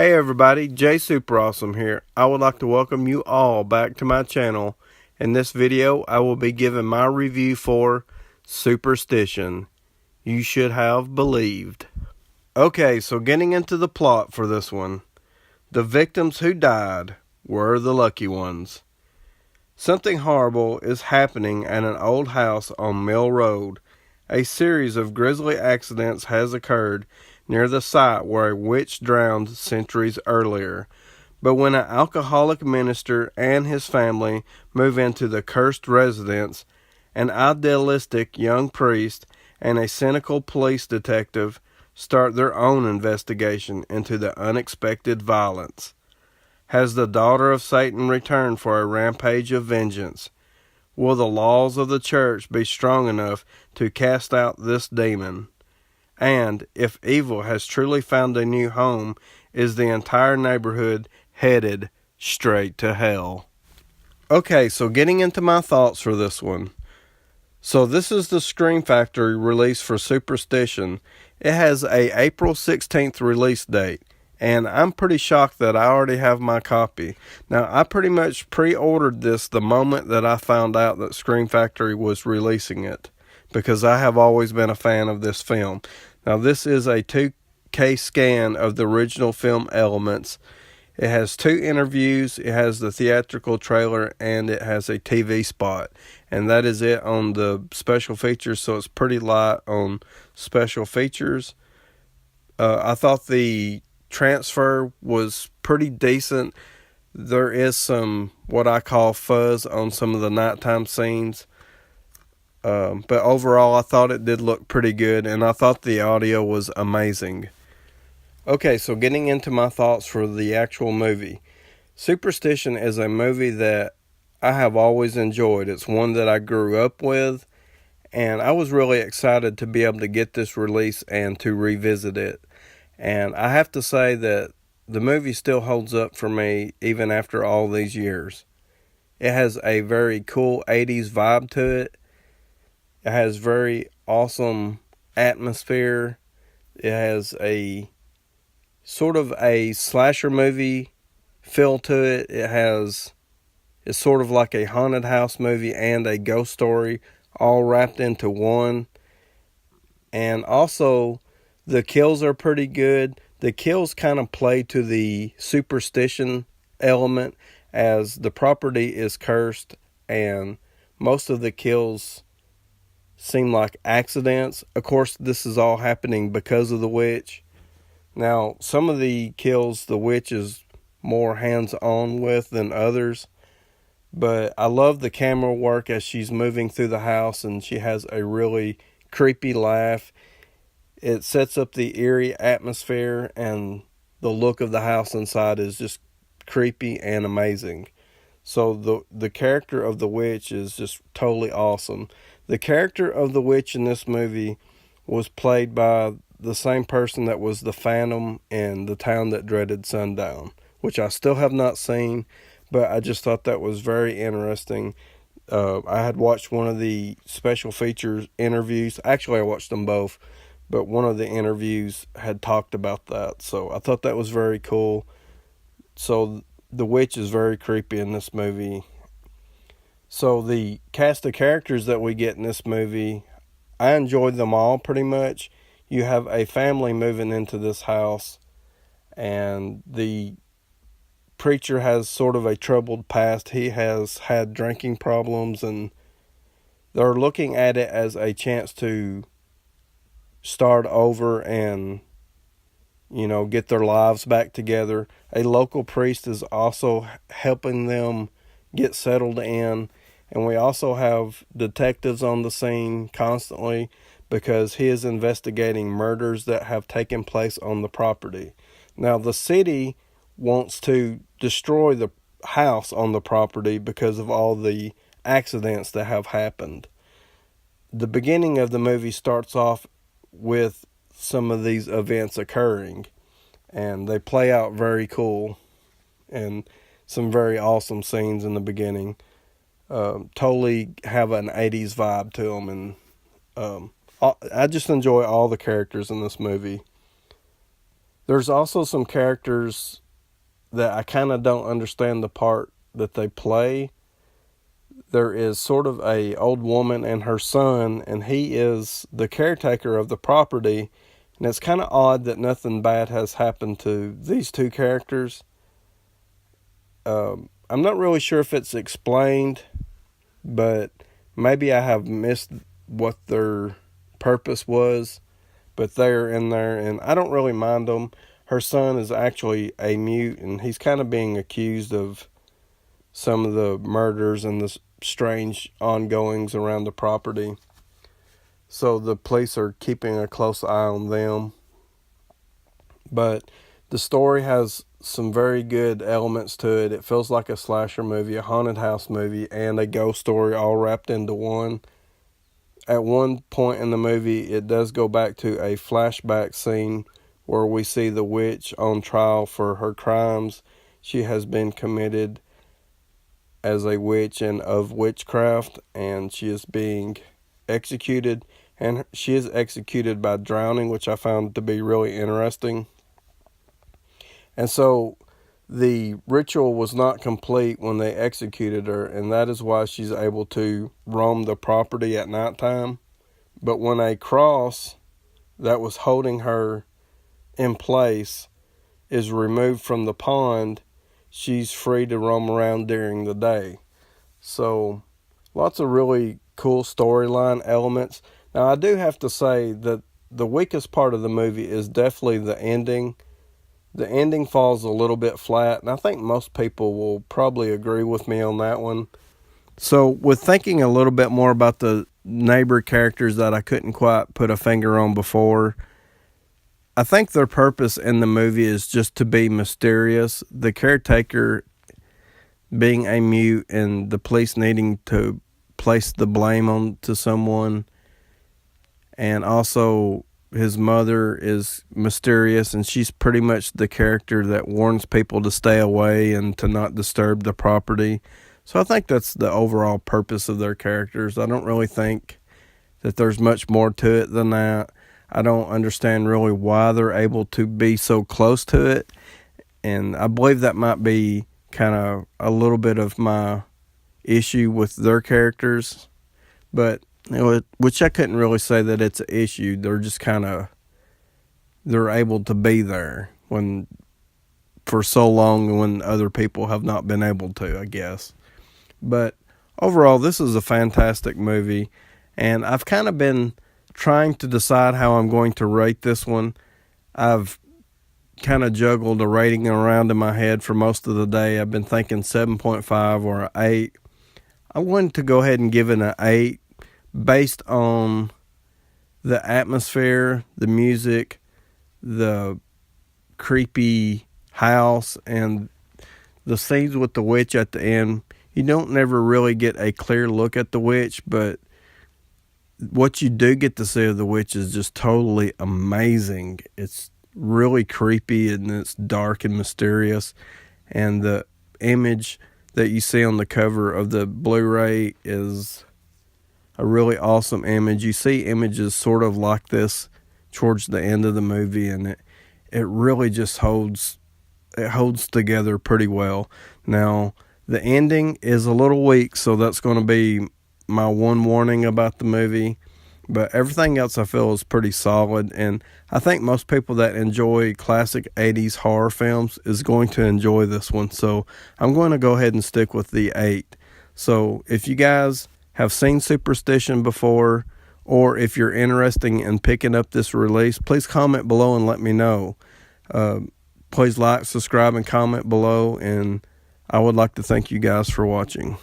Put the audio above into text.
Hey everybody, Jay Super Awesome here. I would like to welcome you all back to my channel. In this video, I will be giving my review for Superstition. You should have believed. Okay, so getting into the plot for this one. The victims who died were the lucky ones. Something horrible is happening at an old house on Mill Road. A series of grisly accidents has occurred near the site where a witch drowned centuries earlier. But when an alcoholic minister and his family move into the cursed residence, an idealistic young priest and a cynical police detective start their own investigation into the unexpected violence. Has the daughter of Satan returned for a rampage of vengeance? Will the laws of the church be strong enough to cast out this demon? And if evil has truly found a new home, is the entire neighborhood headed straight to hell? Okay, so getting into my thoughts for this one. So this is the Scream Factory release for Superstition. It has a April 16th release date, and I'm pretty shocked that I already have my copy. Now, I pretty much pre-ordered this the moment that I found out that Scream Factory was releasing it, because I have always been a fan of this film. Now, this is a 2K scan of the original film elements. It has 2 interviews, it has the theatrical trailer, and it has a TV spot. And that is it on the special features, so it's pretty light on special features. I thought the transfer was pretty decent. There is some, what I call fuzz on some of the nighttime scenes. But overall, I thought it did look pretty good, and I thought the audio was amazing. Okay, so getting into my thoughts for the actual movie. Superstition is a movie that I have always enjoyed. It's one that I grew up with, and I was really excited to be able to get this release and to revisit it. And I have to say that the movie still holds up for me even after all these years. It has a very cool 80s vibe to it. It has very awesome atmosphere. It has a sort of a slasher movie feel to it. It's sort of like a haunted house movie and a ghost story all wrapped into one. And also, the kills are pretty good. The kills kind of play to the superstition element, as the property is cursed and most of the kills seem like accidents. Of course, this is all happening because of the witch. Now, some of the kills the witch is more hands-on with than others, but I love the camera work as she's moving through the house, and she has a really creepy laugh. It sets up the eerie atmosphere, and the look of the house inside is just creepy and amazing. So the character of the witch is just totally awesome. The character of the witch in this movie was played by the same person that was the Phantom in The Town That Dreaded Sundown, which I still have not seen, but I just thought that was very interesting. I had watched one of the special features interviews. Actually, I watched them both, but one of the interviews had talked about that, so I thought that was very cool. So the witch is very creepy in this movie. So the cast of characters that we get in this movie, I enjoyed them all pretty much. You have a family moving into this house, and the preacher has sort of a troubled past. He has had drinking problems, and they're looking at it as a chance to start over and, get their lives back together. A local priest is also helping them get settled in. And we also have detectives on the scene constantly, because he is investigating murders that have taken place on the property. Now, the city wants to destroy the house on the property because of all the accidents that have happened. The beginning of the movie starts off with some of these events occurring, and they play out very cool, and some very awesome scenes in the beginning. Totally have an 80s vibe to them, and I just enjoy all the characters in this movie. There's also some characters that I kind of don't understand the part that they play. There is sort of a old woman and her son, and he is the caretaker of the property. And it's kind of odd that nothing bad has happened to these two characters. I'm not really sure if it's explained, but maybe I have missed what their purpose was. But they're in there, and I don't really mind them. Her son is actually a mute, and he's kind of being accused of some of the murders and the strange ongoings around the property. So the police are keeping a close eye on them. But the story has some very good elements to it. It feels like a slasher movie, a haunted house movie, and a ghost story all wrapped into one. At one point in the movie, it does go back to a flashback scene where we see the witch on trial for her crimes. She has been committed as a witch and of witchcraft, and she is being executed, and she is executed by drowning, which I found to be really interesting. And so the ritual was not complete when they executed her, and that is why she's able to roam the property at nighttime. But when a cross that was holding her in place is removed from the pond, she's free to roam around during the day. So lots of really cool storyline elements. Now, I do have to say that the weakest part of the movie is definitely the ending. The ending falls a little bit flat, and I think most people will probably agree with me on that one. So with thinking a little bit more about the neighbor characters that I couldn't quite put a finger on before, I think their purpose in the movie is just to be mysterious. The caretaker being a mute and the police needing to place the blame on to someone. And also his mother is mysterious, and she's pretty much the character that warns people to stay away and to not disturb the property. So I think that's the overall purpose of their characters. I don't really think that there's much more to it than that. I don't understand really why they're able to be so close to it. And I believe that might be kind of a little bit of my issue with their characters. But, which I couldn't really say that it's an issue. They're just they're able to be there when for so long when other people have not been able to, I guess. But overall, this is a fantastic movie. And I've kind of been trying to decide how I'm going to rate this one. I've kind of juggled a rating around in my head for most of the day. I've been thinking 7.5 or an 8. I wanted to go ahead and give it an 8 based on the atmosphere, the music, the creepy house, and the scenes with the witch at the end. You don't never really get a clear look at the witch, but what you do get to see of the witch is just totally amazing. It's really creepy, and it's dark and mysterious. And the image that you see on the cover of the Blu-ray is a really awesome image. You see images sort of like this towards the end of the movie, and it really just holds together pretty well. Now, the ending is a little weak, so that's going to be my one warning about the movie. But everything else I feel is pretty solid, and I think most people that enjoy classic 80s horror films is going to enjoy this one. So I'm going to go ahead and stick with the 8. So if you guys have seen Superstition before, or if you're interested in picking up this release, please comment below and let me know. Please like, subscribe, and comment below, and I would like to thank you guys for watching.